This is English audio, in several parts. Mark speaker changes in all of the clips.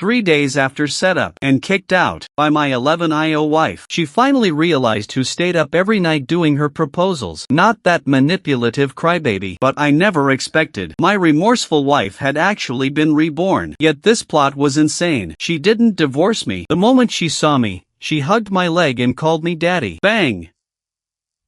Speaker 1: 3 days after setup, and kicked out by my 11-IO wife. She finally realized who stayed up every night doing her proposals. Not that manipulative crybaby, but I never expected. My remorseful wife had actually been reborn. Yet this plot was insane. She didn't divorce me. The moment she saw me, she hugged my leg and called me daddy. Bang!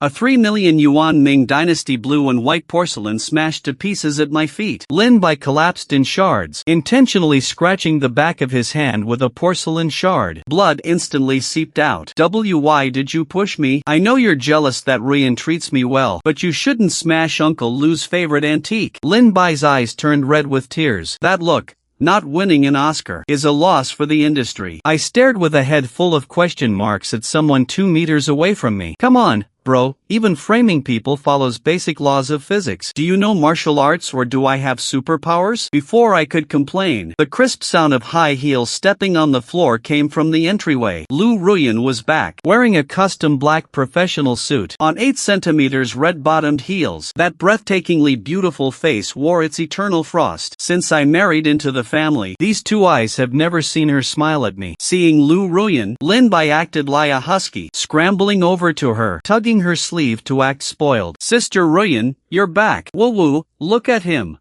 Speaker 1: A 3 million yuan Ming Dynasty blue and white porcelain smashed to pieces at my feet. Lin Bai collapsed in shards, intentionally scratching the back of his hand with a porcelain shard. Blood instantly seeped out. Why did you push me? I know you're jealous that Ruyan treats me well, but you shouldn't smash Uncle Lu's favorite antique. Lin Bai's eyes turned red with tears. That look, not winning an Oscar, is a loss for the industry. I stared with a head full of question marks at someone 2 meters away from me. Come on, bro, even framing people follows basic laws of physics. Do you know martial arts, or do I have superpowers? Before I could complain, the crisp sound of high heels stepping on the floor came from the entryway. Lu Ruyan was back, wearing a custom black professional suit, on 8 centimeters red-bottomed heels. That breathtakingly beautiful face wore its eternal frost. Since I married into the family, these 2 eyes have never seen her smile at me. Seeing Lu Ruyan, Lin Bai acted like a husky, scrambling over to her, tugging her sleeve to act spoiled. Sister Ruyan, you're back. Woo-woo, look at him.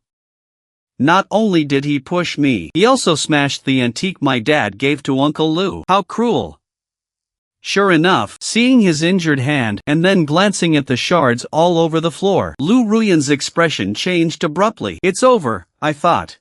Speaker 1: Not only did he push me, he also smashed the antique my dad gave to Uncle Lu. How cruel. Sure enough, seeing his injured hand, and then glancing at the shards all over the floor, Lu Ruyan's expression changed abruptly. It's over, I thought.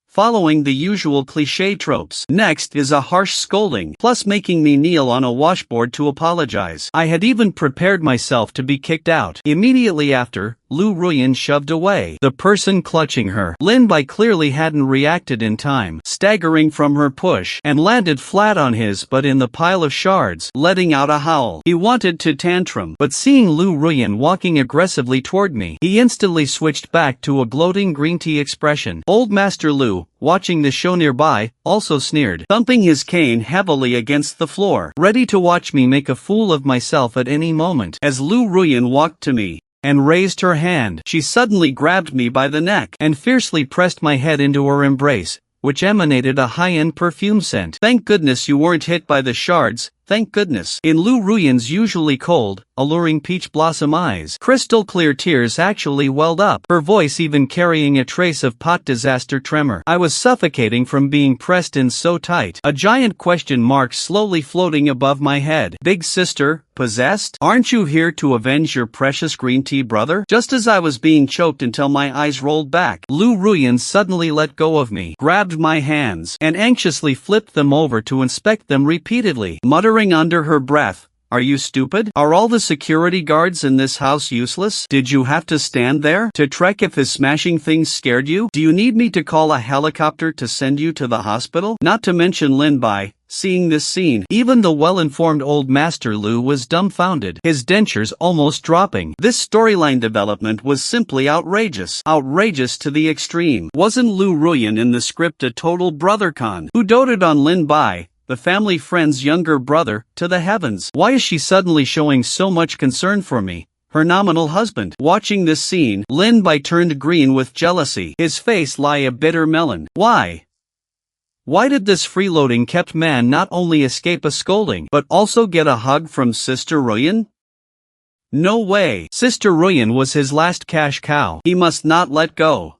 Speaker 1: Following the usual cliché tropes. Next is a harsh scolding, plus making me kneel on a washboard to apologize. I had even prepared myself to be kicked out. Immediately after, Lu Ruyan shoved away the person clutching her. Lin Bai clearly hadn't reacted in time, staggering from her push, and landed flat on his butt in the pile of shards, letting out a howl. He wanted to tantrum, but seeing Lu Ruyan walking aggressively toward me, he instantly switched back to a gloating green tea expression. Old Master Lu, watching the show nearby, also sneered, thumping his cane heavily against the floor, ready to watch me make a fool of myself at any moment. As Lu Ruyan walked to me and raised her hand, she suddenly grabbed me by the neck and fiercely pressed my head into her embrace, which emanated a high-end perfume scent. Thank goodness you weren't hit by the shards, thank goodness. In Lu Ruyan's usually cold, alluring peach blossom eyes, crystal clear tears actually welled up, her voice even carrying a trace of pot disaster tremor. I was suffocating from being pressed in so tight, a giant question mark slowly floating above my head. Big sister, possessed? Aren't you here to avenge your precious green tea brother? Just as I was being choked until my eyes rolled back, Lu Ruyan suddenly let go of me, grabbed my hands, and anxiously flipped them over to inspect them repeatedly, muttering under her breath, "Are you stupid? Are all the security guards in this house useless? Did you have to stand there to trek if his smashing things scared you? Do you need me to call a helicopter to send you to the hospital?" Not to mention Lin Bai. Seeing this scene, even the well-informed old Master Lu was dumbfounded, his dentures almost dropping. This storyline development was simply outrageous. Outrageous to the extreme. Wasn't Lu Ruyan in the script a total brothercon who doted on Lin Bai, the family friend's younger brother, to the heavens? Why is she suddenly showing so much concern for me, her nominal husband? Watching this scene, Lin Bai turned green with jealousy, his face like a bitter melon. Why did this freeloading kept man not only escape a scolding, but also get a hug from Sister Ruyan? No way. Sister Ruyan was his last cash cow. He must not let go.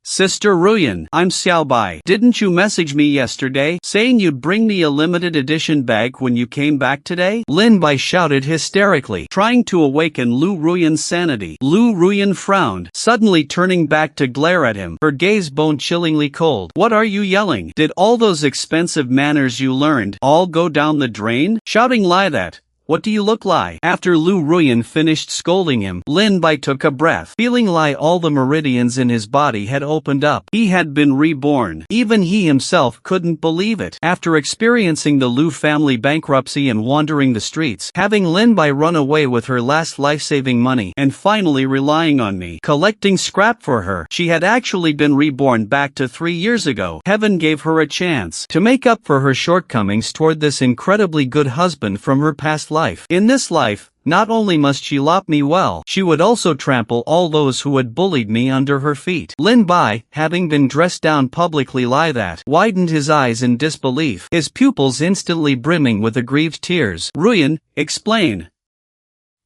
Speaker 1: Sister Ruyan, I'm Xiao Bai. Didn't you message me yesterday, saying you'd bring me a limited edition bag when you came back today? Lin Bai shouted hysterically, trying to awaken Lu Ruyan's sanity. Lu Ruyan frowned, suddenly turning back to glare at him, her gaze bone-chillingly cold. What are you yelling? Did all those expensive manners you learned all go down the drain? Shouting like that. What do you look like? After Lu Ruyan finished scolding him, Lin Bai took a breath, feeling like all the meridians in his body had opened up. He had been reborn. Even he himself couldn't believe it. After experiencing the Lu family bankruptcy and wandering the streets, having Lin Bai run away with her last life-saving money, and finally relying on me, collecting scrap for her, she had actually been reborn back to 3 years ago. Heaven gave her a chance to make up for her shortcomings toward this incredibly good husband from her past life. In this life, not only must she lop me well, she would also trample all those who had bullied me under her feet. Lin Bai, having been dressed down publicly like that, widened his eyes in disbelief, his pupils instantly brimming with aggrieved tears. Ruyan, explain.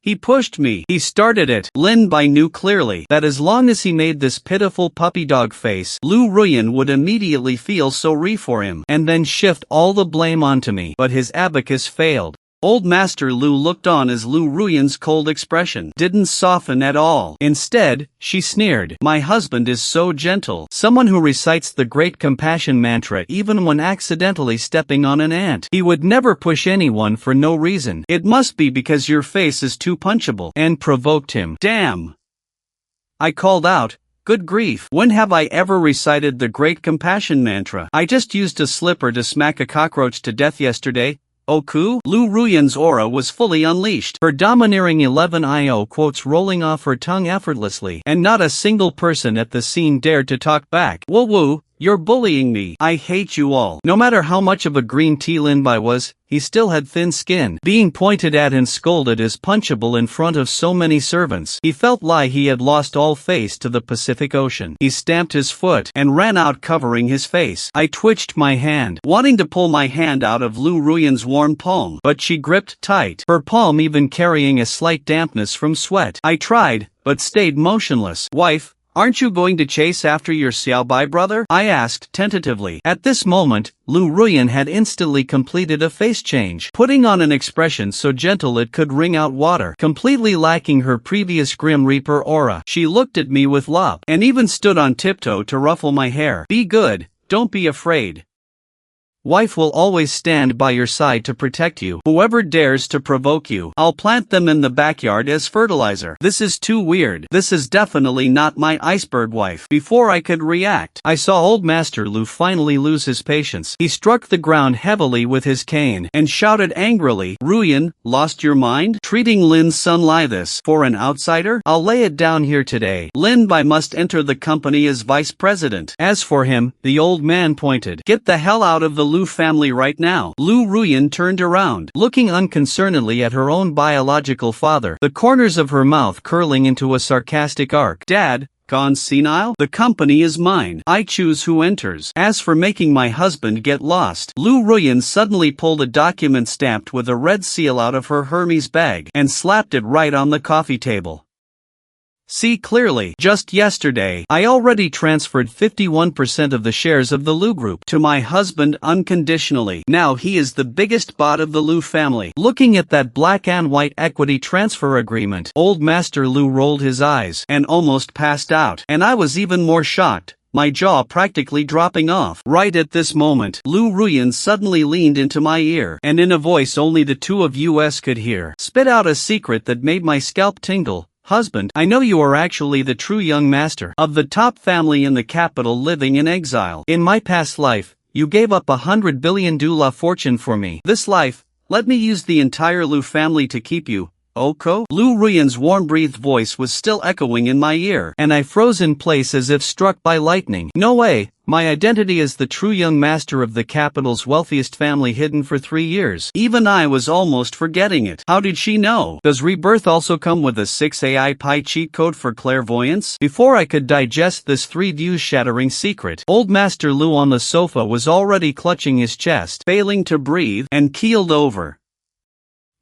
Speaker 1: He pushed me. He started it. Lin Bai knew clearly that as long as he made this pitiful puppy dog face, Lu Ruyan would immediately feel sorry for him and then shift all the blame onto me. But his abacus failed. Old Master Lu looked on as Lu Ruyan's cold expression didn't soften at all. Instead, she sneered. My husband is so gentle. Someone who recites the great compassion mantra even when accidentally stepping on an ant. He would never push anyone for no reason. It must be because your face is too punchable. And provoked him. Damn! I called out. Good grief, when have I ever recited the great compassion mantra? I just used a slipper to smack a cockroach to death yesterday. Oku? Lu Ruyan's aura was fully unleashed, her domineering 11 IO quotes rolling off her tongue effortlessly, and not a single person at the scene dared to talk back. Woo woo, you're bullying me. I hate you all. No matter how much of a green tea Lin Bai was, he still had thin skin. Being pointed at and scolded as punchable in front of so many servants, he felt like he had lost all face to the Pacific Ocean. He stamped his foot and ran out covering his face. I twitched my hand, wanting to pull my hand out of Lu Ruyan's warm palm, but she gripped tight, her palm even carrying a slight dampness from sweat. I tried, but stayed motionless. Wife, aren't you going to chase after your Xiaobai brother? I asked tentatively. At this moment, Lu Ruyan had instantly completed a face change, putting on an expression so gentle it could wring out water, completely lacking her previous Grim Reaper aura. She looked at me with love, and even stood on tiptoe to ruffle my hair. Be good, don't be afraid. Wife will always stand by your side to protect you. Whoever dares to provoke you, I'll plant them in the backyard as fertilizer. This is too weird. This is definitely not my iceberg wife. Before I could react, I saw Old Master Lu finally lose his patience. He struck the ground heavily with his cane and shouted angrily, Ruyan, lost your mind? Treating Lin's son like this for an outsider? I'll lay it down here today. Lin Bai must enter the company as vice president. As for him, the old man pointed. Get the hell out of the Lu family right now. Lu Ruyan turned around, looking unconcernedly at her own biological father, the corners of her mouth curling into a sarcastic arc. Dad, gone senile? The company is mine. I choose who enters. As for making my husband get lost, Lu Ruyan suddenly pulled a document stamped with a red seal out of her Hermes bag and slapped it right on the coffee table. See clearly, just yesterday, I already transferred 51% of the shares of the Lu Group to my husband unconditionally. Now he is the biggest bot of the Lu family. Looking at that black and white equity transfer agreement, Old Master Lu rolled his eyes and almost passed out. And I was even more shocked, my jaw practically dropping off. Right at this moment, Lu Ruyan suddenly leaned into my ear, and in a voice only the two of us could hear, spit out a secret that made my scalp tingle. Husband, I know you are actually the true young master of the top family in the capital living in exile. In my past life, you gave up 100 billion $100 fortune for me. This life, let me use the entire Lu family to keep you. Oko? Lu Ruyan's warm-breathed voice was still echoing in my ear, and I froze in place as if struck by lightning. No way! My identity as the true young master of the capital's wealthiest family hidden for 3 years. Even I was almost forgetting it. How did she know? Does Rebirth also come with a 6 AI Pi cheat code for clairvoyance? Before I could digest this 3-view-shattering secret, Old Master Lu on the sofa was already clutching his chest, failing to breathe, and keeled over.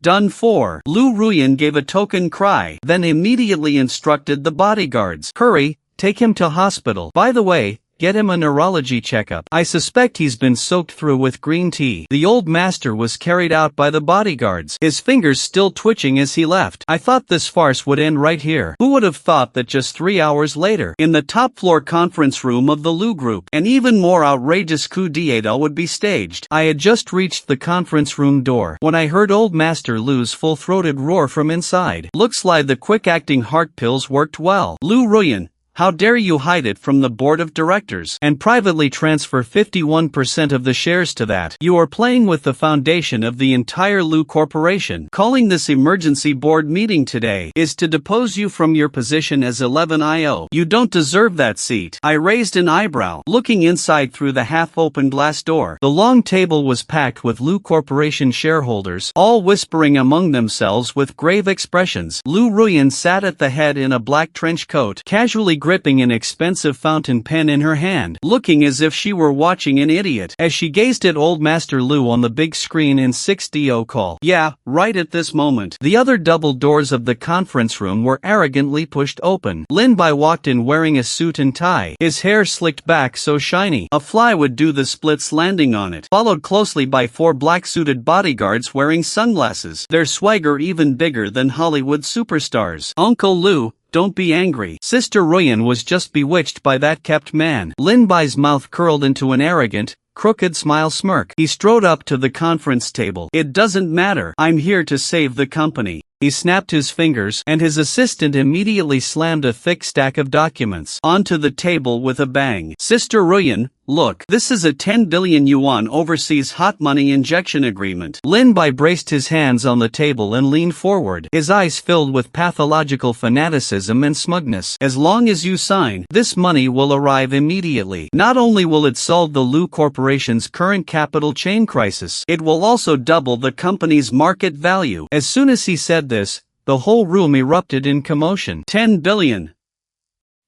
Speaker 1: Done for. Lu Ruyan gave a token cry, then immediately instructed the bodyguards. Hurry, take him to hospital. By the way, get him a neurology checkup. I suspect he's been soaked through with green tea. The old master was carried out by the bodyguards, his fingers still twitching as he left. I thought this farce would end right here. Who would have thought that just 3 hours later, in the top floor conference room of the Lu Group, an even more outrageous coup d'etat would be staged. I had just reached the conference room door when I heard Old Master Lu's full-throated roar from inside. Looks like the quick-acting heart pills worked well. Lu Ruyan, How dare you hide it from the board of directors and privately transfer 51% of the shares to that? You are playing with the foundation of the entire Lu Corporation. Calling this emergency board meeting today is to depose you from your position as 11IO. You don't deserve that seat. I raised an eyebrow, looking inside through the half-open glass door. The long table was packed with Lu Corporation shareholders, all whispering among themselves with grave expressions. Lu Ruyan sat at the head in a black trench coat, casually gripping an expensive fountain pen in her hand, looking as if she were watching an idiot as she gazed at Old Master Lu on the big screen in 6DO call. Yeah, right at this moment, the other double doors of the conference room were arrogantly pushed open. Lin Bai walked in wearing a suit and tie, his hair slicked back so shiny a fly would do the splits landing on it, followed closely by 4 black-suited bodyguards wearing sunglasses, their swagger even bigger than Hollywood superstars. Uncle Lu, don't be angry. Sister Ruyan was just bewitched by that kept man. Lin Bai's mouth curled into an arrogant, crooked smile smirk. He strode up to the conference table. It doesn't matter. I'm here to save the company. He snapped his fingers, and his assistant immediately slammed a thick stack of documents onto the table with a bang. Sister Ruyan, look, this is a 10 billion yuan overseas hot money injection agreement. Lin Bai braced his hands on the table and leaned forward, his eyes filled with pathological fanaticism and smugness. As long as you sign, this money will arrive immediately. Not only will it solve the Lu Corporation's current capital chain crisis, it will also double the company's market value. As soon as he said this, the whole room erupted in commotion. 10 billion.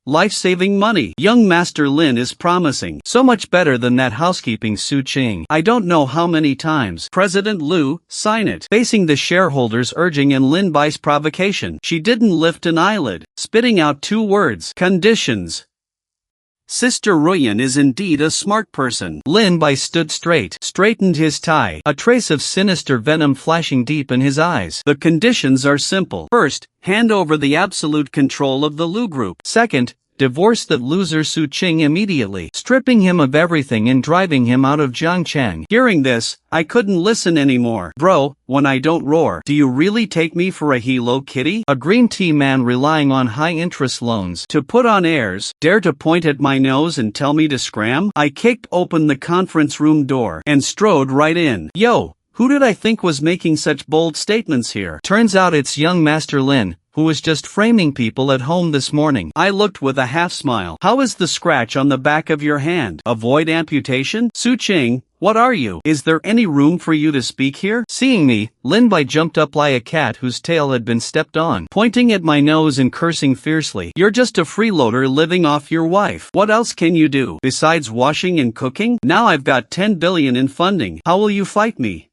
Speaker 1: Life-saving money. Young Master Lin is promising. So much better than that housekeeping Su Qing. I don't know how many times. President Lu, sign it. Facing the shareholders' urging and Lin Bai's provocation, she didn't lift an eyelid, spitting out 2 words. Conditions. Sister Ruyan is indeed a smart person. Lin Bai stood straight, straightened his tie, a trace of sinister venom flashing deep in his eyes. The conditions are simple. First, hand over the absolute control of the Lu Group. Second, divorce that loser Su Qing immediately, stripping him of everything and driving him out of Jiangcheng. Hearing this, I couldn't listen anymore. Bro, when I don't roar, do you really take me for a Hello Kitty? A green tea man relying on high-interest loans to put on airs, dare to point at my nose and tell me to scram? I kicked open the conference room door and strode right in. Yo, who did I think was making such bold statements here? Turns out it's young Master Lin, who was just framing people at home this morning. I looked with a half-smile. How is the scratch on the back of your hand? Avoid amputation? Su Qing, what are you? Is there any room for you to speak here? Seeing me, Lin Bai jumped up like a cat whose tail had been stepped on, pointing at my nose and cursing fiercely. You're just a freeloader living off your wife. What else can you do, besides washing and cooking? Now I've got 10 billion in funding. How will you fight me?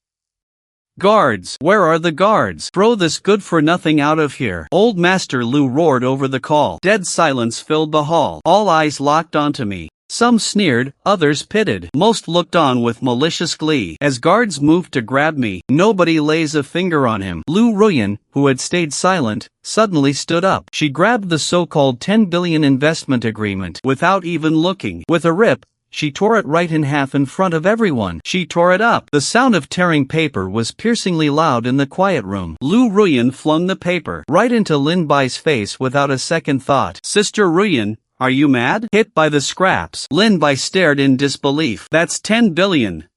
Speaker 1: Guards! Where are the guards? Throw this good-for-nothing out of here. Old Master Lu roared over the call. Dead silence filled the hall. All eyes locked onto me. Some sneered, others pitted. Most looked on with malicious glee. As guards moved to grab me, nobody lays a finger on him. Lu Ruyan, who had stayed silent, suddenly stood up. She grabbed the so-called 10 billion investment agreement without even looking. With a rip, she tore it right in half in front of everyone. She tore it up. The sound of tearing paper was piercingly loud in the quiet room. Lu Ruyan flung the paper right into Lin Bai's face without a second thought. Sister Ruyan, are you mad? Hit by the scraps. Lin Bai stared in disbelief. That's 10 billion.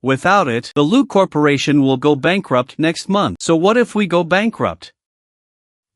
Speaker 1: Without it, the Lu Corporation will go bankrupt next month. So what if we go bankrupt?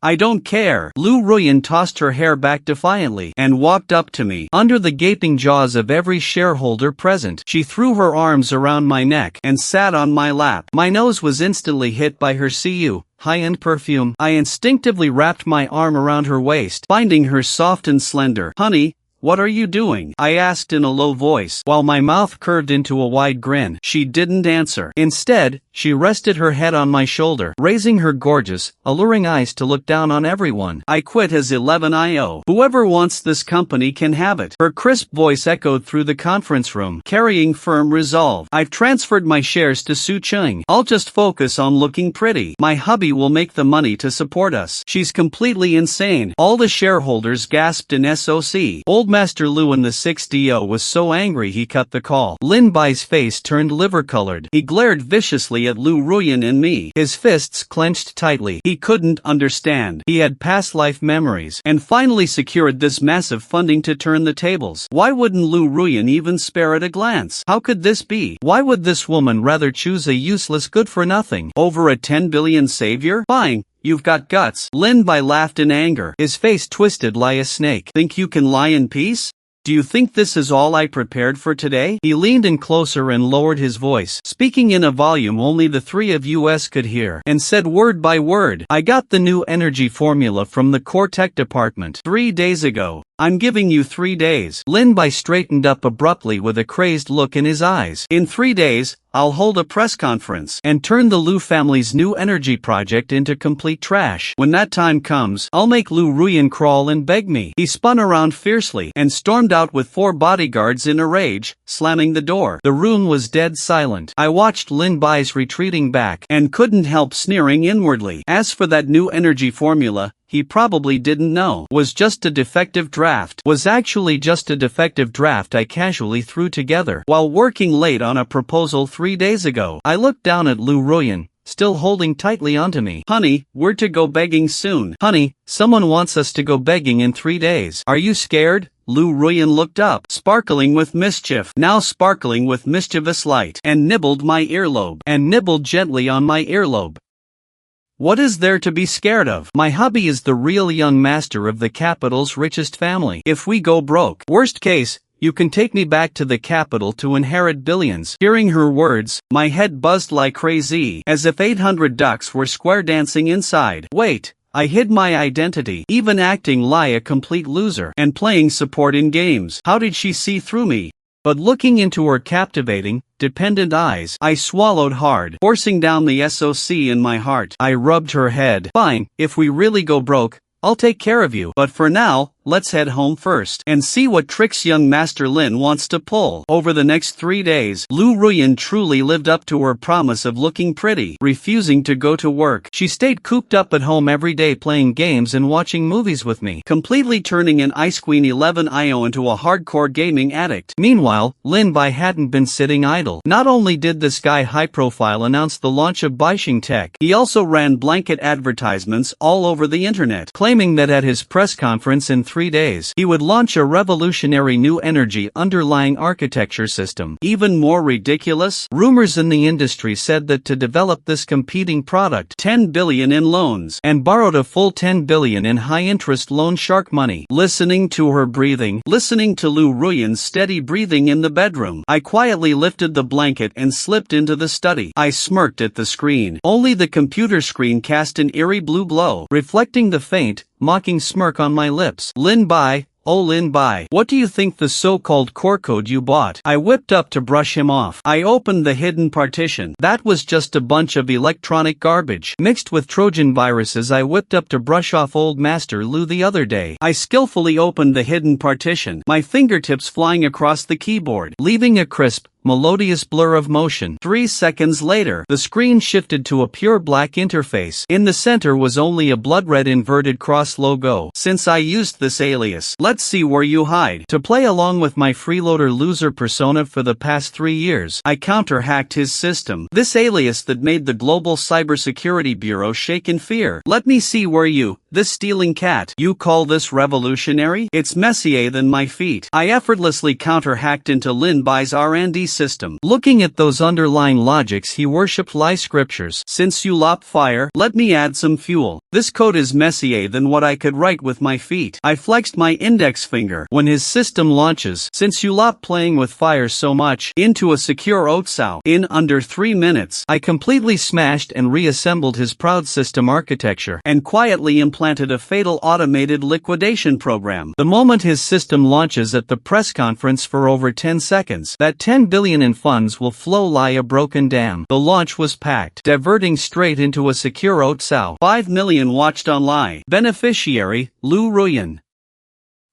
Speaker 1: I don't care. Lu Ruyan tossed her hair back defiantly and walked up to me. Under the gaping jaws of every shareholder present, she threw her arms around my neck and sat on my lap. My nose was instantly hit by her CU high-end perfume. I instinctively wrapped my arm around her waist, finding her soft and slender. Honey, what are you doing? I asked in a low voice, while my mouth curved into a wide grin. She didn't answer. Instead, she rested her head on my shoulder, raising her gorgeous, alluring eyes to look down on everyone. I quit as 11IO. Whoever wants this company can have it. Her crisp voice echoed through the conference room, carrying firm resolve. I've transferred my shares to Su Qing. I'll just focus on looking pretty. My hubby will make the money to support us. She's completely insane. All the shareholders gasped in SOC. Old Master Lu in the 6DO was so angry he cut the call. Lin Bai's face turned liver-colored. He glared viciously directly at Lu Ruyan and me. His fists clenched tightly. He couldn't understand. He had past life memories and finally secured this massive funding to turn the tables. Why wouldn't Lu Ruyan even spare it a glance? How could this be? Why would this woman rather choose a useless good-for-nothing over a 10 billion savior? Fine. You've got guts. Lin Bai laughed in anger. His face twisted like a snake. Think you can lie in peace? Do you think this is all I prepared for today? He leaned in closer and lowered his voice, speaking in a volume only the three of us could hear, and said word by word, I got the new energy formula from the core tech department 3 days ago. I'm giving you 3 days. Lin Bai straightened up abruptly with a crazed look in his eyes. In 3 days, I'll hold a press conference and turn the Lu family's new energy project into complete trash. When that time comes, I'll make Lu Ruyan crawl and beg me. He spun around fiercely and stormed out with 4 bodyguards in a rage, slamming the door. The room was dead silent. I watched Lin Bai's retreating back and couldn't help sneering inwardly. As for that new energy formula, he probably didn't know. Was just a defective draft. Was actually just a defective draft I casually threw together while working late on a proposal 3 days ago. I looked down at Lu Ruyan, still holding tightly onto me. Honey, we're to go begging soon. Honey, someone wants us to go begging in 3 days. Are you scared? Lu Ruyan looked up, sparkling with mischief, now sparkling with mischievous light, and nibbled my earlobe, and nibbled gently on my earlobe. What is there to be scared of? My hubby is the real young master of the capital's richest family. If we go broke, worst case, you can take me back to the capital to inherit billions. Hearing her words, my head buzzed like crazy, as if 800 ducks were square dancing inside. Wait. I hid my identity, even acting like a complete loser, and playing support in games. How did she see through me? But looking into her captivating, dependent eyes, I swallowed hard, forcing down the SOC in my heart. I rubbed her head. Fine, if we really go broke, I'll take care of you. But for now, let's head home first and see what tricks young Master Lin wants to pull. Over the next 3 days, Lu Ruyan truly lived up to her promise of looking pretty, refusing to go to work. She stayed cooped up at home every day playing games and watching movies with me, completely turning an Ice Queen 11 IO into a hardcore gaming addict. Meanwhile, Lin Bai hadn't been sitting idle. Not only did this guy high profile announce the launch of Baixing Tech, he also ran blanket advertisements all over the internet, claiming that at his press conference in 3 days, he would launch a revolutionary new energy underlying architecture system. Even more ridiculous, rumors in the industry said that to develop this competing product, 10 billion in loans, and borrowed a full 10 billion in high-interest loan shark money. Listening to her breathing, listening to Lu Ruyan's steady breathing in the bedroom, I quietly lifted the blanket and slipped into the study. I smirked at the screen. Only the computer screen cast an eerie blue glow, reflecting the faint, mocking smirk on my lips. Lin Bai, oh Lin Bai, what do you think the so-called core code you bought? I whipped up to brush him off. I opened the hidden partition. That was just a bunch of electronic garbage, mixed with Trojan viruses I whipped up to brush off old Master Lu the other day. I skillfully opened the hidden partition, my fingertips flying across the keyboard, leaving a crisp, melodious blur of motion. 3 seconds later, the screen shifted to a pure black interface. In the center was only a blood-red inverted cross logo. Since I used this alias, let's see where you hide. To play along with my freeloader loser persona for the past 3 years, I counter-hacked his system. This alias that made the Global Cybersecurity Bureau shake in fear. Let me see where this stealing cat. You call this revolutionary? It's messier than my feet. I effortlessly counter-hacked into Lin Bai's R&D system. Looking at those underlying logics, he worshipped lie scriptures. Since you lop fire, let me add some fuel. This code is messier than what I could write with my feet. I flexed my index finger. When his system launches, since you lop playing with fire so much, into a secure Otsao. In under 3 minutes, I completely smashed and reassembled his proud system architecture, and quietly implanted a fatal automated liquidation program. The moment his system launches at the press conference for over 10 seconds, that 10 billion in funds will flow like a broken dam. The launch was packed, diverting straight into a secure Otsao. 5 million watched online. Beneficiary, Lu Ruyan.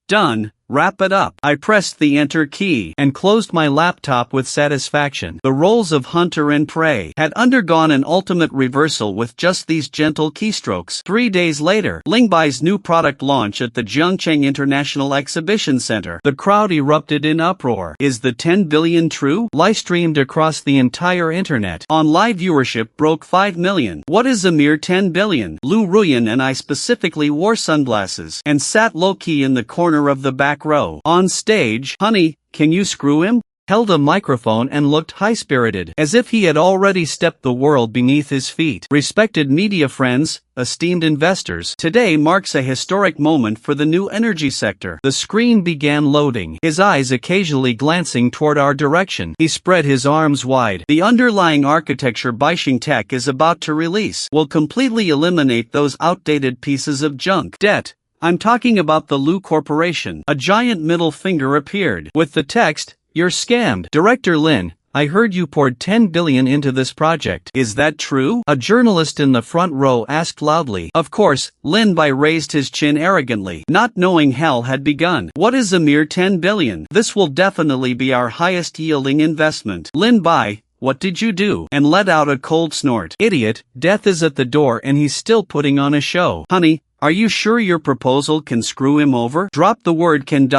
Speaker 1: Done. Wrap it up. I pressed the enter key and closed my laptop with satisfaction. The roles of hunter and prey had undergone an ultimate reversal with just these gentle keystrokes. 3 days later, Lingbai's new product launch at the Zhengcheng International Exhibition Center. The crowd erupted in uproar. Is the 10 billion true? Live streamed across the entire internet. On live viewership broke 5 million. What is a mere 10 billion? Lu Ruyan and I specifically wore sunglasses and sat low-key in the corner of the back row. On stage, honey, can you screw him? Held a microphone and looked high-spirited, as if he had already stepped the world beneath his feet. Respected media friends, esteemed investors, today marks a historic moment for the new energy sector. The screen began loading, his eyes occasionally glancing toward our direction. He spread his arms wide. The underlying architecture Beijing Tech is about to release will completely eliminate those outdated pieces of junk. Debt. I'm talking about the Lu Corporation. A giant middle finger appeared, with the text, "You're scammed." Director Lin, I heard you poured 10 billion into this project. Is that true? A journalist in the front row asked loudly. Of course, Lin Bai raised his chin arrogantly, not knowing hell had begun. What is a mere 10 billion? This will definitely be our highest yielding investment. Lin Bai, what did you do? And let out a cold snort. Idiot, death is at the door and he's still putting on a show. Honey, are you sure your proposal can screw him over? Drop the word can.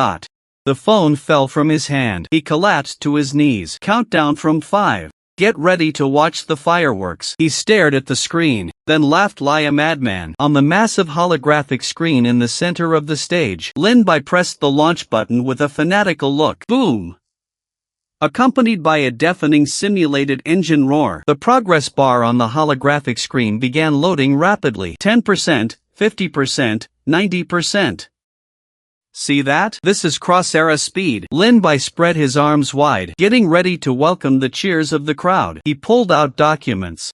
Speaker 1: The phone fell from his hand. He collapsed to his knees. Countdown from 5. Get ready to watch the fireworks. He stared at the screen, then laughed like a madman. On the massive holographic screen in the center of the stage, Lin Bai pressed the launch button with a fanatical look. Boom! Accompanied by a deafening simulated engine roar, the progress bar on the holographic screen began loading rapidly. 10%, 50%, 90%. See that? This is cross-era speed. Lin Bai spread his arms wide, getting ready to welcome the cheers of the crowd. He pulled out documents.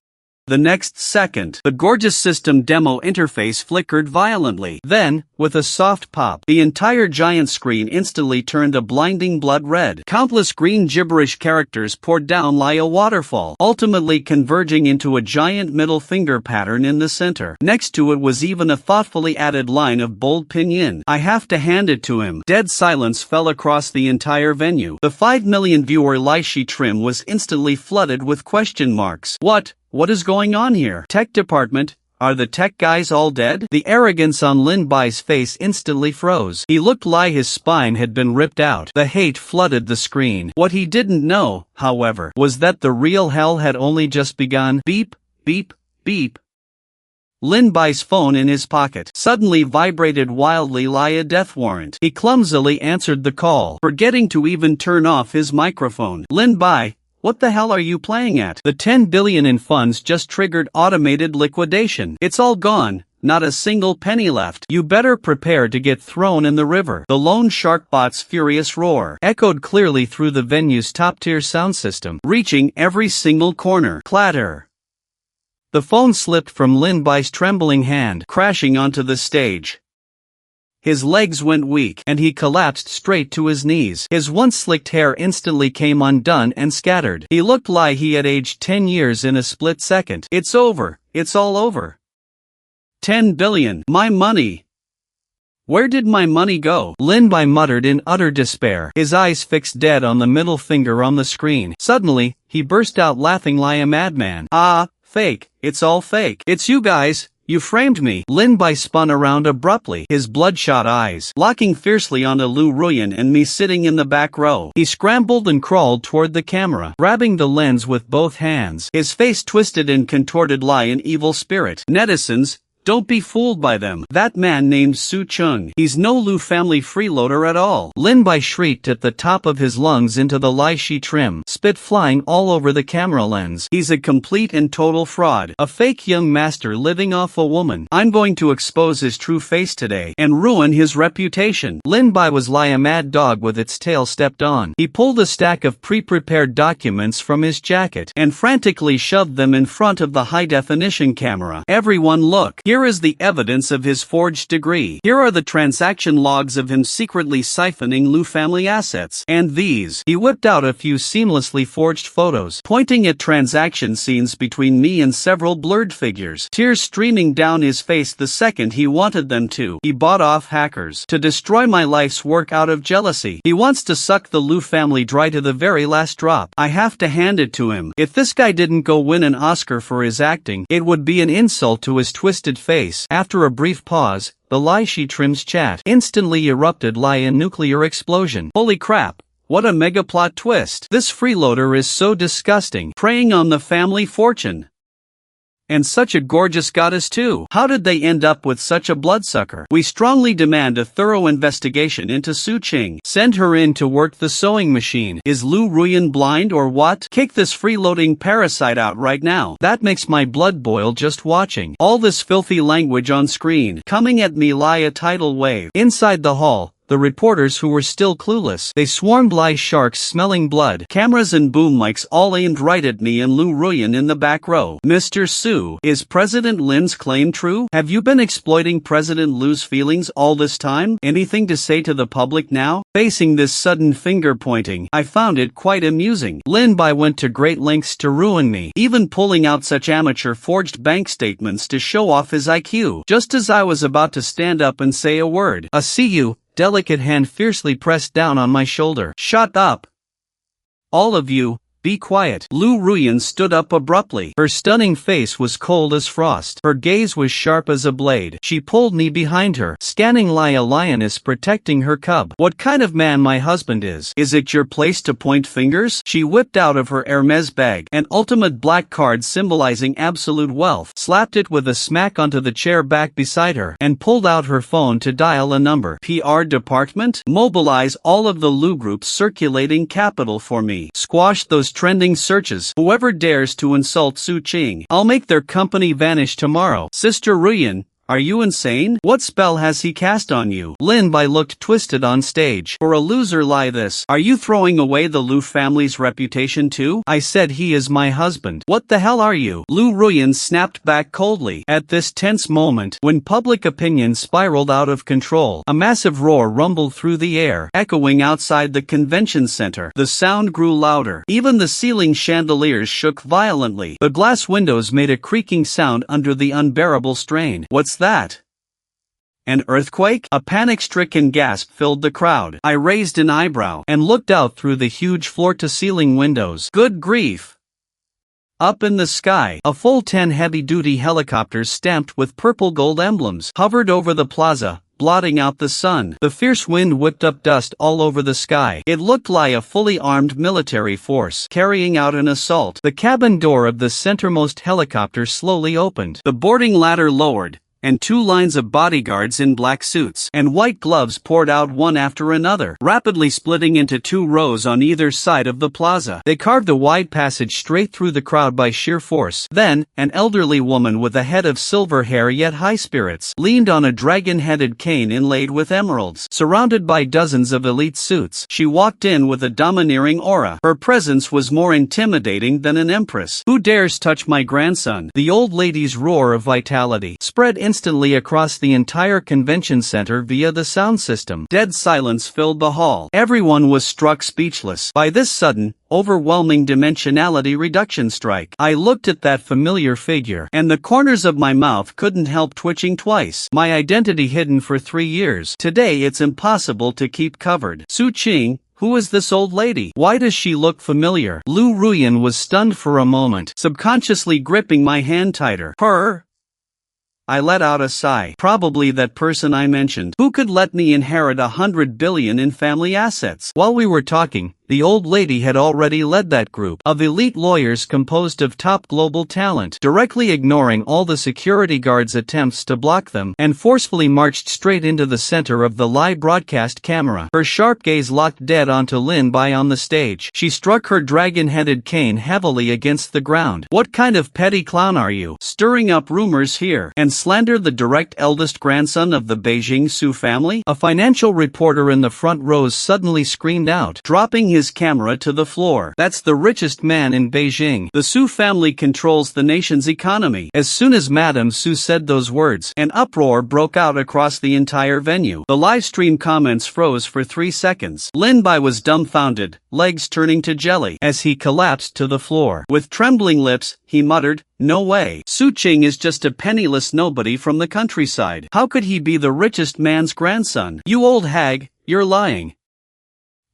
Speaker 1: The next second, the gorgeous system demo interface flickered violently. Then, with a soft pop, the entire giant screen instantly turned a blinding blood red. Countless green gibberish characters poured down like a waterfall, ultimately converging into a giant middle finger pattern in the center. Next to it was even a thoughtfully added line of bold pinyin. I have to hand it to him. Dead silence fell across the entire venue. The 5 million viewer Laishi trim was instantly flooded with question marks. What is going on here? Tech department, are the tech guys all dead? The arrogance on Lin Bai's face instantly froze. He looked like his spine had been ripped out. The hate flooded the screen. What he didn't know, however, was that the real hell had only just begun. Beep, beep, beep. Lin Bai's phone in his pocket suddenly vibrated wildly like a death warrant. He clumsily answered the call, forgetting to even turn off his microphone. Lin Bai, what the hell are you playing at? The 10 billion in funds just triggered automated liquidation. It's all gone, not a single penny left. You better prepare to get thrown in the river. The lone shark bot's furious roar echoed clearly through the venue's top-tier sound system, reaching every single corner. Clatter. The phone slipped from Lin Bai's trembling hand, crashing onto the stage. His legs went weak, and he collapsed straight to his knees. His once slicked hair instantly came undone and scattered. He looked like he had aged 10 years in a split second. It's over. It's all over. 10 billion. My money. Where did my money go? Lin Bai muttered in utter despair, his eyes fixed dead on the middle finger on the screen. Suddenly, he burst out laughing like a madman. Ah, fake. It's all fake. It's you guys. You framed me. Lin Bai spun around abruptly, his bloodshot eyes locking fiercely onto Lu Ruyan and me sitting in the back row. He scrambled and crawled toward the camera, grabbing the lens with both hands, his face twisted and contorted like an evil spirit. Netizens, don't be fooled by them. That man named Su Chung, he's no Lu family freeloader at all. Lin Bai shrieked at the top of his lungs into the Laishi trim, spit flying all over the camera lens. He's a complete and total fraud, a fake young master living off a woman. I'm going to expose his true face today and ruin his reputation. Lin Bai was like a mad dog with its tail stepped on. He pulled a stack of pre-prepared documents from his jacket and frantically shoved them in front of the high-definition camera. Everyone look. Here Here is the evidence of his forged degree. Here are the transaction logs of him secretly siphoning Lu family assets. And these. He whipped out a few seamlessly forged photos, pointing at transaction scenes between me and several blurred figures, tears streaming down his face the second he wanted them to. He bought off hackers to destroy my life's work out of jealousy. He wants to suck the Lu family dry to the very last drop. I have to hand it to him. If this guy didn't go win an Oscar for his acting, it would be an insult to his twisted face. After a brief pause, the lie she trims chat instantly erupted like a nuclear explosion. Holy crap. What a mega plot twist. This freeloader is so disgusting, preying on the family fortune. And such a gorgeous goddess too. How did they end up with such a bloodsucker? We strongly demand a thorough investigation into Su Qing. Send her in to work the sewing machine. Is Lu Ruyan blind or what? Kick this freeloading parasite out right now. That makes my blood boil just watching. All this filthy language on screen, coming at me like a tidal wave. Inside the hall, the reporters who were still clueless. They swarmed like sharks smelling blood. Cameras and boom mics all aimed right at me and Lu Ruyan in the back row. Mr. Su, is President Lin's claim true? Have you been exploiting President Lu's feelings all this time? Anything to say to the public now? Facing this sudden finger pointing, I found it quite amusing. Lin Bai went to great lengths to ruin me, even pulling out such amateur forged bank statements to show off his IQ. Just as I was about to stand up and say a word, a see you, delicate hand fiercely pressed down on my shoulder. Shut up! All of you, be quiet. Lu Ruyan stood up abruptly. Her stunning face was cold as frost. Her gaze was sharp as a blade. She pulled me behind her, scanning like a lioness protecting her cub. What kind of man my husband is? Is it your place to point fingers? She whipped out of her Hermes bag an ultimate black card symbolizing absolute wealth, slapped it with a smack onto the chair back beside her, and pulled out her phone to dial a number. PR department? Mobilize all of the Lu groups circulating capital for me. Squash those trending searches. Whoever dares to insult Su Qing, I'll make their company vanish tomorrow. Sister Ruyan, are you insane? What spell has he cast on you? Lin Bai looked twisted on stage. For a loser like this, are you throwing away the Lu family's reputation too? I said he is my husband. What the hell are you? Lu Ruyan snapped back coldly. At this tense moment, when public opinion spiraled out of control, a massive roar rumbled through the air, echoing outside the convention center. The sound grew louder. Even the ceiling chandeliers shook violently. The glass windows made a creaking sound under the unbearable strain. What's that? An earthquake? A panic-stricken gasp filled the crowd. I raised an eyebrow and looked out through the huge floor-to-ceiling windows. Good grief! Up in the sky, a full 10 heavy-duty helicopters stamped with purple gold emblems hovered over the plaza, blotting out the sun. The fierce wind whipped up dust all over the sky. It looked like a fully armed military force carrying out an assault. The cabin door of the centermost helicopter slowly opened. The boarding ladder lowered, and two lines of bodyguards in black suits and white gloves poured out one after another, rapidly splitting into two rows on either side of the plaza. They carved a wide passage straight through the crowd by sheer force. Then, an elderly woman with a head of silver hair yet high spirits leaned on a dragon-headed cane inlaid with emeralds, surrounded by dozens of elite suits. She walked in with a domineering aura. Her presence was more intimidating than an empress. Who dares touch my grandson? The old lady's roar of vitality spread instantly across the entire convention center via the sound system. Dead silence filled the hall. Everyone was struck speechless by this sudden, overwhelming dimensionality reduction strike. I looked at that familiar figure, and the corners of my mouth couldn't help twitching twice. My identity hidden for 3 years. Today it's impossible to keep covered. Su Qing, who is this old lady? Why does she look familiar? Lu Ruyan was stunned for a moment, subconsciously gripping my hand tighter. Her? I let out a sigh. Probably that person I mentioned. Who could let me inherit 100 billion in family assets? While we were talking, the old lady had already led that group of elite lawyers composed of top global talent, directly ignoring all the security guards' attempts to block them, and forcefully marched straight into the center of the live broadcast camera. Her sharp gaze locked dead onto Lin Bai on the stage. She struck her dragon-headed cane heavily against the ground. What kind of petty clown are you? Stirring up rumors here, and slander the direct eldest grandson of the Beijing Su family? A financial reporter in the front rows suddenly screamed out, dropping his camera to the floor. That's the richest man in Beijing. The Su family controls the nation's economy. As soon as Madame Su said those words, an uproar broke out across the entire venue. The live stream comments froze for 3 seconds. Lin Bai was dumbfounded, legs turning to jelly, as he collapsed to the floor. With trembling lips, he muttered, "No way. Su Qing is just a penniless nobody from the countryside. How could he be the richest man's grandson? You old hag, you're lying."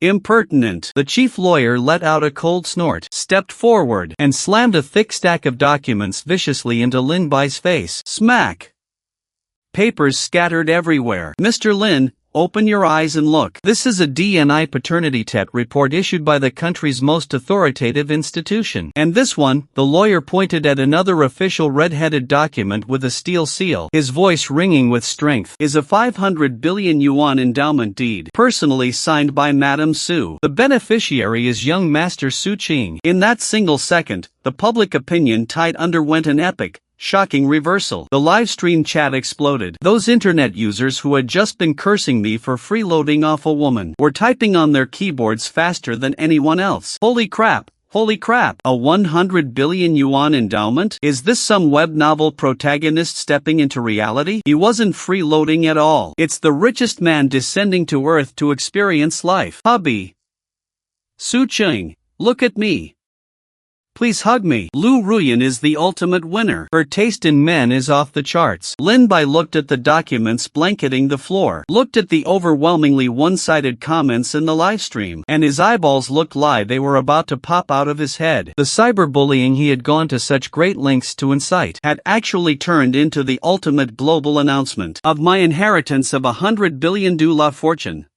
Speaker 1: Impertinent. The chief lawyer let out a cold snort, stepped forward, and slammed a thick stack of documents viciously into Lin Bai's face. Smack! Papers scattered everywhere. "Mr. Lin, open your eyes and look. This is a DNI paternity test report issued by the country's most authoritative institution. And this one," the lawyer pointed at another official red-headed document with a steel seal, his voice ringing with strength, "is a 500 billion yuan endowment deed, personally signed by Madame Su. The beneficiary is young Master Su Qing." In that single second, the public opinion tide underwent an epic, shocking reversal. The livestream chat exploded. Those internet users who had just been cursing me for freeloading off a woman were typing on their keyboards faster than anyone else. Holy crap! Holy crap! A 100 billion yuan endowment? Is this some web novel protagonist stepping into reality? He wasn't freeloading at all. It's the richest man descending to Earth to experience life. Hubby! Su Qing, look at me. Please hug me. Lu Ruyan is the ultimate winner. Her taste in men is off the charts. Lin Bai looked at the documents blanketing the floor, looked at the overwhelmingly one-sided comments in the livestream, and his eyeballs looked like they were about to pop out of his head. The cyberbullying he had gone to such great lengths to incite had actually turned into the ultimate global announcement of my inheritance of 100 billion dollar fortune.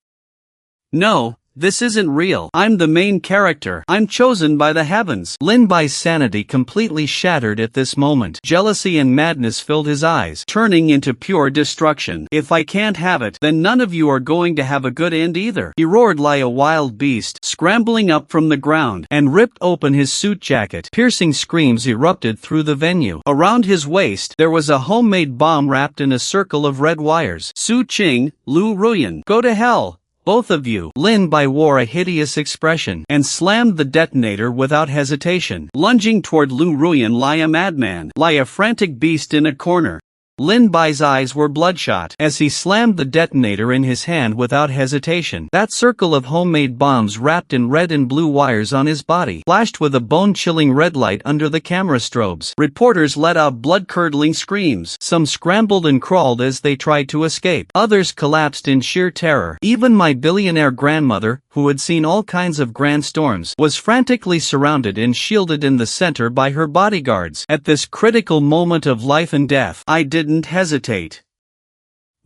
Speaker 1: No. This isn't real. I'm the main character. I'm chosen by the heavens. Lin Bai's sanity completely shattered at this moment. Jealousy and madness filled his eyes, turning into pure destruction. If I can't have it, then none of you are going to have a good end either. He roared like a wild beast, scrambling up from the ground, and ripped open his suit jacket. Piercing screams erupted through the venue. Around his waist, there was a homemade bomb wrapped in a circle of red wires. Su Qing, Lu Ruyan, go to hell. Both of you. Lin Bai wore a hideous expression and slammed the detonator without hesitation, lunging toward Lu Ruyan like a madman, like a frantic beast in a corner. Lin Bai's eyes were bloodshot as he slammed the detonator in his hand without hesitation. That circle of homemade bombs wrapped in red and blue wires on his body flashed with a bone-chilling red light under the camera strobes. Reporters let out blood-curdling screams. Some scrambled and crawled as they tried to escape. Others collapsed in sheer terror. Even my billionaire grandmother, who had seen all kinds of grand storms, was frantically surrounded and shielded in the center by her bodyguards. At this critical moment of life and death, I didn't hesitate.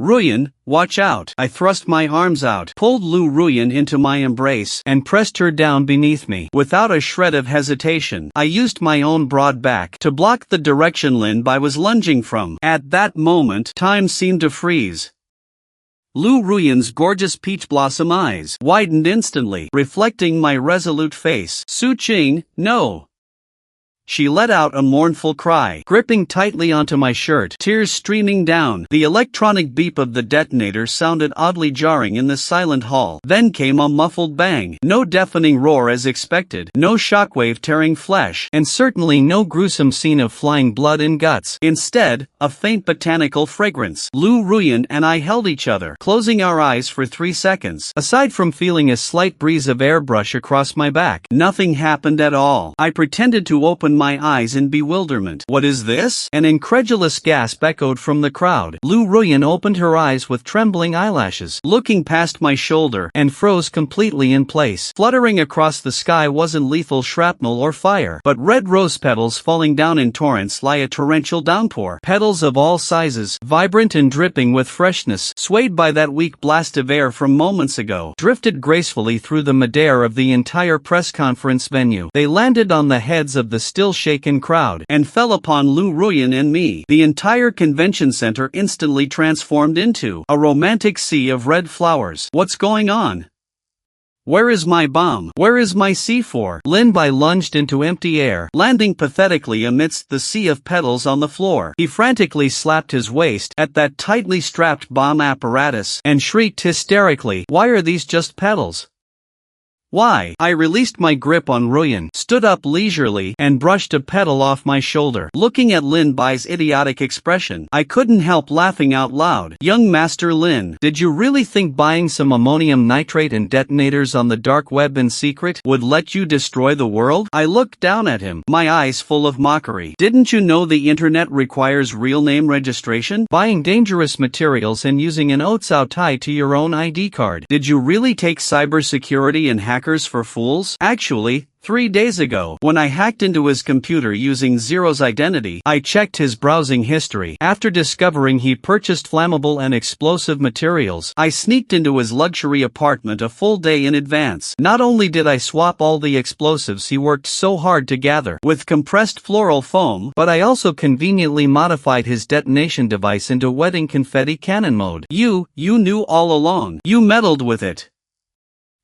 Speaker 1: Ruyan, watch out. I thrust my arms out, pulled Lu Ruyan into my embrace, and pressed her down beneath me. Without a shred of hesitation, I used my own broad back to block the direction Lin Bai was lunging from. At that moment, time seemed to freeze. Lu Ruyan's gorgeous peach blossom eyes widened instantly, reflecting my resolute face. Su Qing, no. She let out a mournful cry, gripping tightly onto my shirt, tears streaming down. The electronic beep of the detonator sounded oddly jarring in the silent hall. Then came a muffled bang. No deafening roar as expected, no shockwave tearing flesh, and certainly no gruesome scene of flying blood and guts. Instead, a faint botanical fragrance. Lu Ruyan and I held each other, closing our eyes for 3 seconds. Aside from feeling a slight breeze of airbrush across my back, nothing happened at all. I pretended to open my eyes in bewilderment. What is this? An incredulous gasp echoed from the crowd. Lu Ruyan opened her eyes with trembling eyelashes, looking past my shoulder, and froze completely in place. Fluttering across the sky wasn't lethal shrapnel or fire, but red rose petals falling down in torrents like a torrential downpour. Petals of all sizes, vibrant and dripping with freshness, swayed by that weak blast of air from moments ago, drifted gracefully through the midair of the entire press conference venue. They landed on the heads of the still shaken crowd, and fell upon Lu Ruyan and me. The entire convention center instantly transformed into a romantic sea of red flowers. What's going on? Where is my bomb? Where is my C4? Lin Bai lunged into empty air, landing pathetically amidst the sea of petals on the floor. He frantically slapped his waist at that tightly strapped bomb apparatus, and shrieked hysterically, "Why are these just petals? Why? I released my grip on Ruyan, stood up leisurely, and brushed a petal off my shoulder. Looking at Lin Bai's idiotic expression, I couldn't help laughing out loud. Young Master Lin, did you really think buying some ammonium nitrate and detonators on the dark web in secret would let you destroy the world? I looked down at him, my eyes full of mockery. Didn't you know the internet requires real name registration? Buying dangerous materials and using an Otsao tie to your own ID card. Did you really take cybersecurity and hackers for fools? Actually, 3 days ago, when I hacked into his computer using Zero's identity, I checked his browsing history. After discovering he purchased flammable and explosive materials, I sneaked into his luxury apartment a full day in advance. Not only did I swap all the explosives he worked so hard to gather with compressed floral foam, but I also conveniently modified his detonation device into wedding confetti cannon mode. You knew all along. You meddled with it.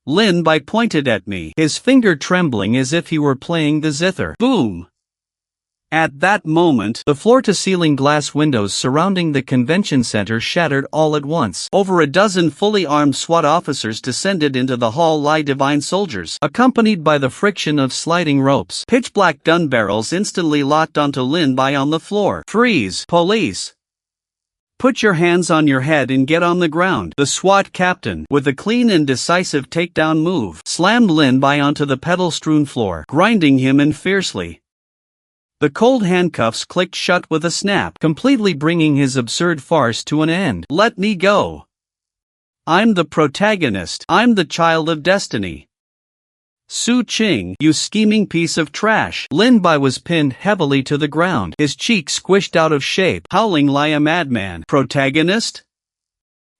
Speaker 1: Lin Bai pointed at me, his finger trembling as if he were playing the zither. Boom! At that moment, the floor-to-ceiling glass windows surrounding the convention center shattered all at once. Over a dozen fully armed SWAT officers descended into the hall like divine soldiers, accompanied by the friction of sliding ropes. Pitch-black gun barrels instantly locked onto Lin Bai on the floor. Freeze! Police! Put your hands on your head and get on the ground. The SWAT captain, with a clean and decisive takedown move, slammed Lin Bai onto the pedal-strewn floor, grinding him in fiercely. The cold handcuffs clicked shut with a snap, completely bringing his absurd farce to an end. Let me go. I'm the protagonist. I'm the child of destiny. Su Qing, you scheming piece of trash. Lin Bai was pinned heavily to the ground, his cheek squished out of shape, howling like a madman. Protagonist?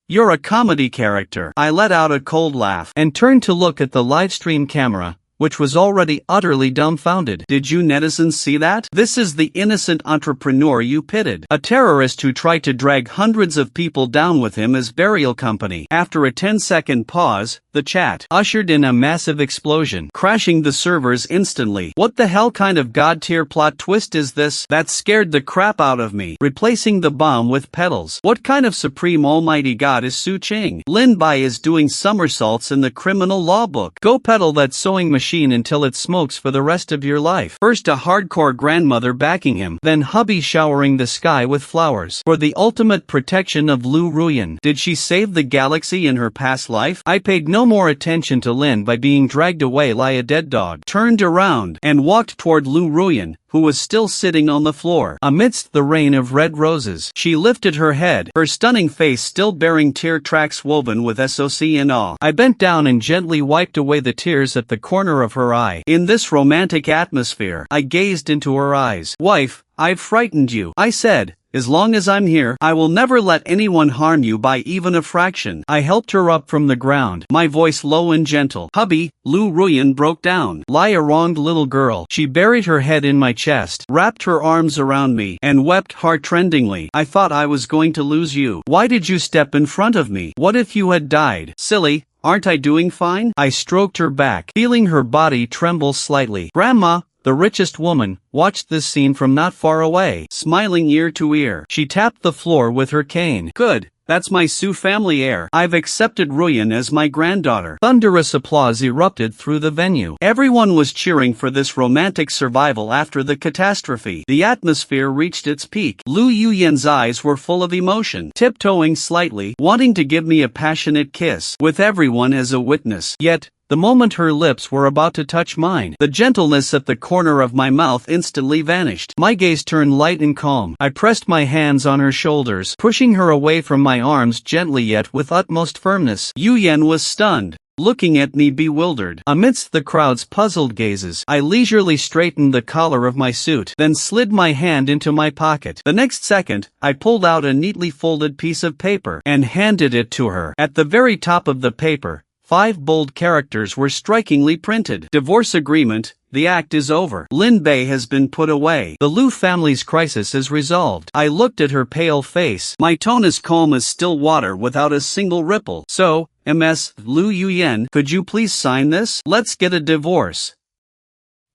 Speaker 1: You're a comedy character. I let out a cold laugh and turned to look at the livestream camera, which was already utterly dumbfounded. Did you netizens see that? This is the innocent entrepreneur you pitted. A terrorist who tried to drag hundreds of people down with him as burial company. After a 10-second pause, the chat ushered in a massive explosion, crashing the servers instantly. What the hell kind of god-tier plot twist is this? That scared the crap out of me. Replacing the bomb with petals. What kind of supreme almighty god is Su Qing? Lin Bai is doing somersaults in the criminal law book. Go pedal that sewing machine until it smokes for the rest of your life. First a hardcore grandmother backing him, then hubby showering the sky with flowers. For the ultimate protection of Lu Ruyan. Did she save the galaxy in her past life? I paid no more attention to Lin by being dragged away like a dead dog, turned around, and walked toward Lu Ruyan, who was still sitting on the floor. Amidst the rain of red roses, she lifted her head, her stunning face still bearing tear tracks woven with SOC and awe. I bent down and gently wiped away the tears at the corner of her eye. In this romantic atmosphere, I gazed into her eyes. Wife, I've frightened you, I said. As long as I'm here, I will never let anyone harm you by even a fraction. I helped her up from the ground, my voice low and gentle. Hubby, Lu Ruyan broke down. Lie a wronged little girl. She buried her head in my chest, wrapped her arms around me, and wept heart-rendingly. I thought I was going to lose you. Why did you step in front of me? What if you had died? Silly, aren't I doing fine? I stroked her back, feeling her body tremble slightly. Grandma, the richest woman, watched this scene from not far away, smiling ear to ear. She tapped the floor with her cane. Good, that's my Su family heir. I've accepted Ruyan as my granddaughter. Thunderous applause erupted through the venue. Everyone was cheering for this romantic survival after the catastrophe. The atmosphere reached its peak. Lu Yuyan's eyes were full of emotion, tiptoeing slightly, wanting to give me a passionate kiss, with everyone as a witness. Yet, the moment her lips were about to touch mine, the gentleness at the corner of my mouth instantly vanished. My gaze turned light and calm. I pressed my hands on her shoulders, pushing her away from my arms gently yet with utmost firmness. Yuyan was stunned, looking at me bewildered. Amidst the crowd's puzzled gazes, I leisurely straightened the collar of my suit, then slid my hand into my pocket. The next second, I pulled out a neatly folded piece of paper and handed it to her. At the very top of the paper, 5 bold characters were strikingly printed. Divorce agreement, the act is over. Lin Bai has been put away. The Lu family's crisis is resolved. I looked at her pale face. My tone is calm as still water without a single ripple. So, Ms. Lu Yuyan, could you please sign this? Let's get a divorce.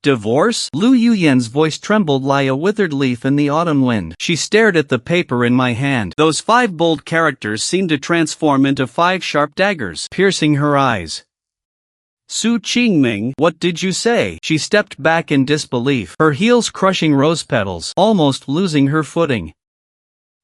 Speaker 1: Divorce? Lu Yuyan's voice trembled like a withered leaf in the autumn wind. She stared at the paper in my hand. Those 5 bold characters seemed to transform into 5 sharp daggers, piercing her eyes. Su Qingming, what did you say? She stepped back in disbelief, her heels crushing rose petals, almost losing her footing.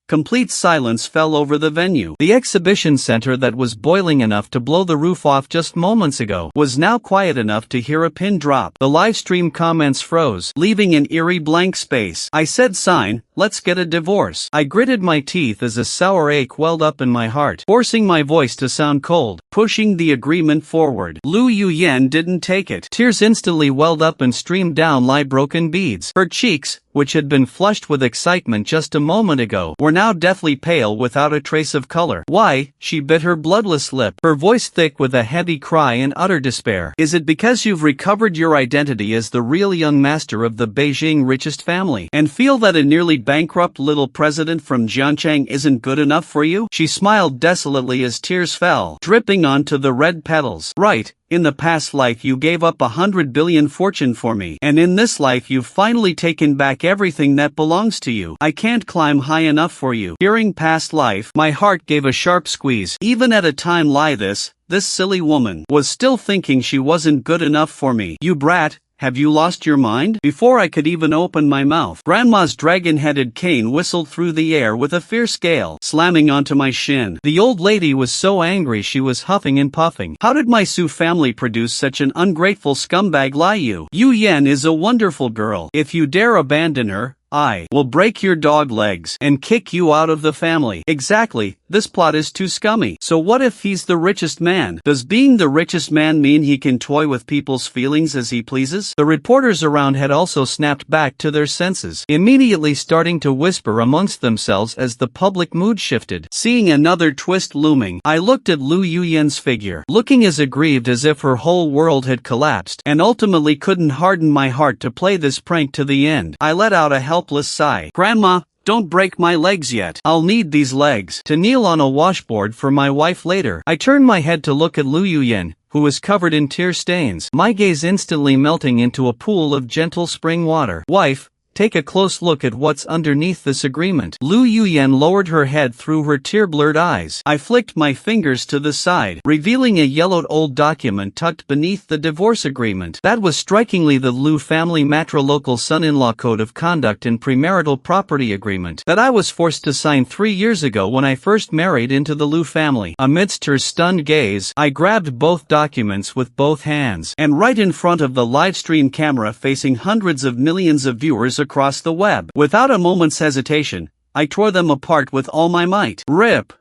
Speaker 1: Complete silence fell over the venue. The exhibition center that was boiling enough to blow the roof off just moments ago was now quiet enough to hear a pin drop. The live stream comments froze, leaving an eerie blank space. I said, "Sign, let's get a divorce." I gritted my teeth as a sour ache welled up in my heart, forcing my voice to sound cold, pushing the agreement forward. Lu Yuyan didn't take it. Tears instantly welled up and streamed down like broken beads. Her cheeks, which had been flushed with excitement just a moment ago, were now deathly pale without a trace of color. "Why?" She bit her bloodless lip, her voice thick with a heavy cry in utter despair. "Is it because you've recovered your identity as the real young master of the Beijing richest family, and feel that a nearly bankrupt little president from Jiancheng isn't good enough for you?" She smiled desolately as tears fell, dripping onto the red petals. "Right. In the past life you gave up 100 billion fortune for me, and in this life you've finally taken back everything that belongs to you. I can't climb high enough for you." Hearing past life, my heart gave a sharp squeeze. Even at a time like this silly woman was still thinking she wasn't good enough for me. "You brat, have you lost your mind?" Before I could even open my mouth, Grandma's dragon-headed cane whistled through the air with a fierce gale, slamming onto my shin. The old lady was so angry she was huffing and puffing. "How did my Su family produce such an ungrateful scumbag like you? Yu Yan is a wonderful girl. If you dare abandon her, I will break your dog legs and kick you out of the family." Exactly, this plot is too scummy. So what if he's the richest man? Does being the richest man mean he can toy with people's feelings as he pleases? The reporters around had also snapped back to their senses, immediately starting to whisper amongst themselves as the public mood shifted. Seeing another twist looming, I looked at Lu Yuyan's figure, looking as aggrieved as if her whole world had collapsed, and ultimately couldn't harden my heart to play this prank to the end. I let out a helpless sigh. "Grandma, don't break my legs yet. I'll need these legs to kneel on a washboard for my wife later." I turned my head to look at Lu Yuyan, who was covered in tear stains, my gaze instantly melting into a pool of gentle spring water. "Wife, take a close look at what's underneath this agreement." Lu Yuyan lowered her head through her tear-blurred eyes. I flicked my fingers to the side, revealing a yellowed old document tucked beneath the divorce agreement. That was strikingly the Lu family matrilocal son-in-law code of conduct and premarital property agreement that I was forced to sign 3 years ago when I first married into the Lu family. Amidst her stunned gaze, I grabbed both documents with both hands, and right in front of the livestream camera facing hundreds of millions of viewers across the web, without a moment's hesitation, I tore them apart with all my might. Rip!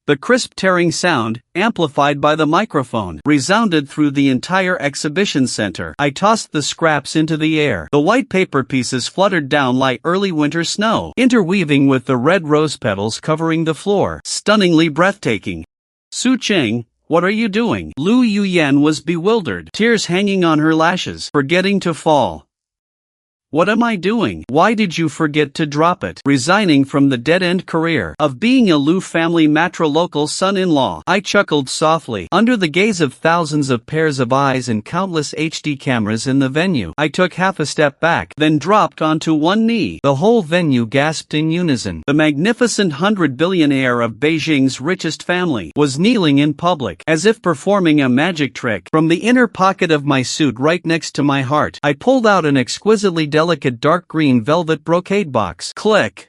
Speaker 1: The crisp tearing sound, amplified by the microphone, resounded through the entire exhibition center. I tossed the scraps into the air. The white paper pieces fluttered down like early winter snow, interweaving with the red rose petals covering the floor. Stunningly breathtaking. "Su Qing, what are you doing?" Lu Yuyan was bewildered, tears hanging on her lashes, forgetting to fall. "What am I doing? Why did you forget to drop it?" "Resigning from the dead-end career of being a Lu family matrilocal son-in-law." I chuckled softly. Under the gaze of thousands of pairs of eyes and countless HD cameras in the venue, I took half a step back, then dropped onto one knee. The whole venue gasped in unison. The magnificent 100 billion heir of Beijing's richest family was kneeling in public, as if performing a magic trick. From the inner pocket of my suit right next to my heart, I pulled out an exquisitely delicate dark green velvet brocade box. Click!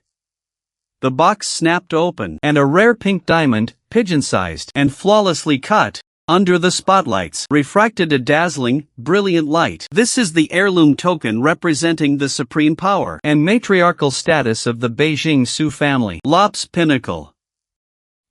Speaker 1: The box snapped open, and a rare pink diamond, pigeon-sized and flawlessly cut, under the spotlights, refracted a dazzling, brilliant light. "This is the heirloom token representing the supreme power and matriarchal status of the Beijing Su family. Lop's pinnacle."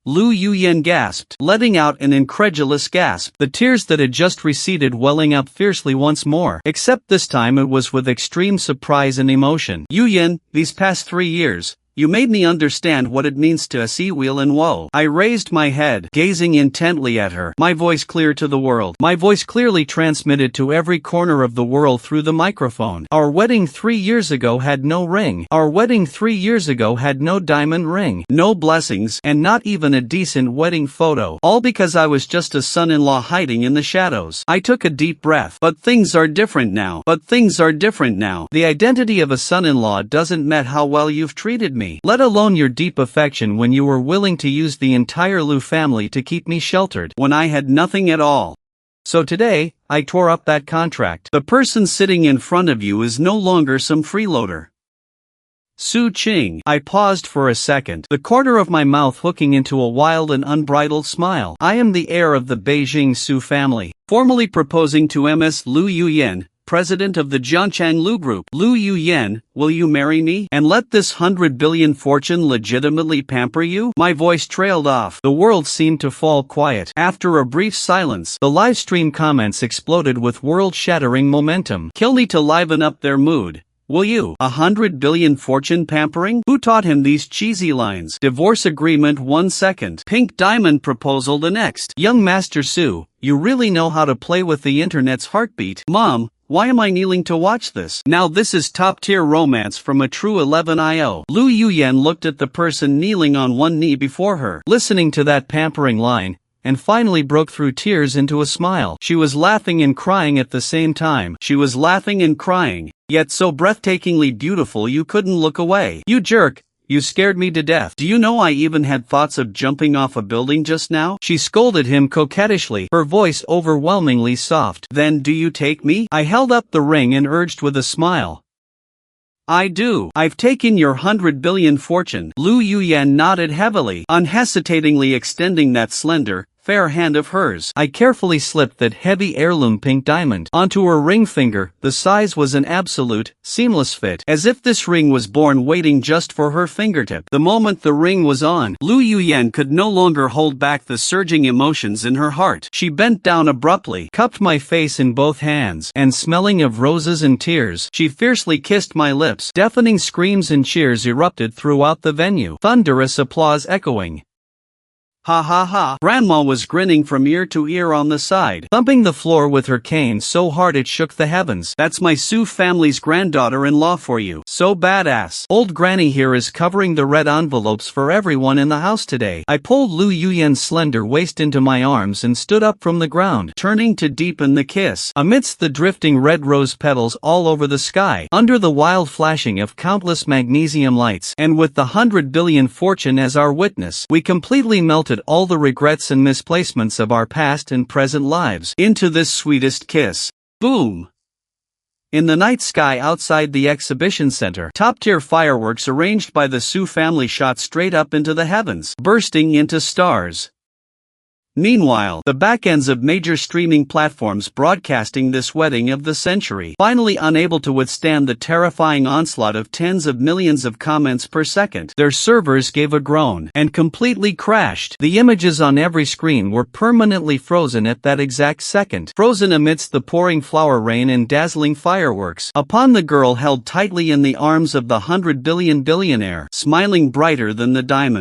Speaker 1: Lu Yuyan gasped, letting out an incredulous gasp, the tears that had just receded welling up fiercely once more, except this time it was with extreme surprise and emotion. "Yuyan, these past 3 years, you made me understand what it means to see weal and woe." I raised my head, gazing intently at her, my voice clear to the world. My voice clearly transmitted to every corner of the world through the microphone. "Our wedding 3 years ago had no ring. Our wedding 3 years ago had no diamond ring, no blessings, and not even a decent wedding photo. All because I was just a son-in-law hiding in the shadows." I took a deep breath. "But things are different now. But things are different now. The identity of a son-in-law doesn't matter how well you've treated me, let alone your deep affection when you were willing to use the entire Lu family to keep me sheltered when I had nothing at all." So today, I tore up that contract. The person sitting in front of you is no longer some freeloader. Su Qing. I paused for a second, the corner of my mouth hooking into a wild and unbridled smile. I am the heir of the Beijing Su family, formally proposing to Ms. Lu Yuyan, president of the Jiangchang Lu Group. Lu Yuyan, will you marry me? And let this 100 billion fortune legitimately pamper you? My voice trailed off. The world seemed to fall quiet. After a brief silence, the live stream comments exploded with world-shattering momentum. Kill me to liven up their mood. Will you? 100 billion fortune pampering? Who taught him these cheesy lines? Divorce agreement 1 second. Pink diamond proposal the next. Young Master Su, you really know how to play with the internet's heartbeat. Mom, why am I kneeling to watch this? Now this is top-tier romance from a true 11io. Lu Yuyan looked at the person kneeling on one knee before her, listening to that pampering line, and finally broke through tears into a smile. She was laughing and crying at the same time. She was laughing and crying, yet so breathtakingly beautiful you couldn't look away. You jerk, you scared me to death. Do you know I even had thoughts of jumping off a building just now? She scolded him coquettishly, her voice overwhelmingly soft. Then do you take me? I held up the ring and urged with a smile. I do. I've taken your 100 billion fortune. Lu Yuyan nodded heavily, unhesitatingly extending that slender, fair hand of hers. I carefully slipped that heavy heirloom pink diamond onto her ring finger. The size was an absolute, seamless fit, as if this ring was born waiting just for her fingertip. The moment the ring was on, Lu Yuyan could no longer hold back the surging emotions in her heart. She bent down abruptly, cupped my face in both hands, and smelling of roses and tears, she fiercely kissed my lips. Deafening screams and cheers erupted throughout the venue, thunderous applause echoing. Ha ha ha. Grandma was grinning from ear to ear on the side, thumping the floor with her cane so hard it shook the heavens. That's my Su family's granddaughter-in-law for you. So badass. Old Granny here is covering the red envelopes for everyone in the house today. I pulled Lu Yuyan's slender waist into my arms and stood up from the ground, turning to deepen the kiss. Amidst the drifting red rose petals all over the sky, under the wild flashing of countless magnesium lights, and with the 100 billion fortune as our witness, we completely melted all the regrets and misplacements of our past and present lives into this sweetest kiss. Boom! In the night sky outside the exhibition center, top-tier fireworks arranged by the Su family shot straight up into the heavens, bursting into stars. Meanwhile, the backends of major streaming platforms broadcasting this wedding of the century, finally unable to withstand the terrifying onslaught of tens of millions of comments per second, their servers gave a groan and completely crashed. The images on every screen were permanently frozen at that exact second, frozen amidst the pouring flower rain and dazzling fireworks, upon the girl held tightly in the arms of the 100 billion billionaire, smiling brighter than the diamond.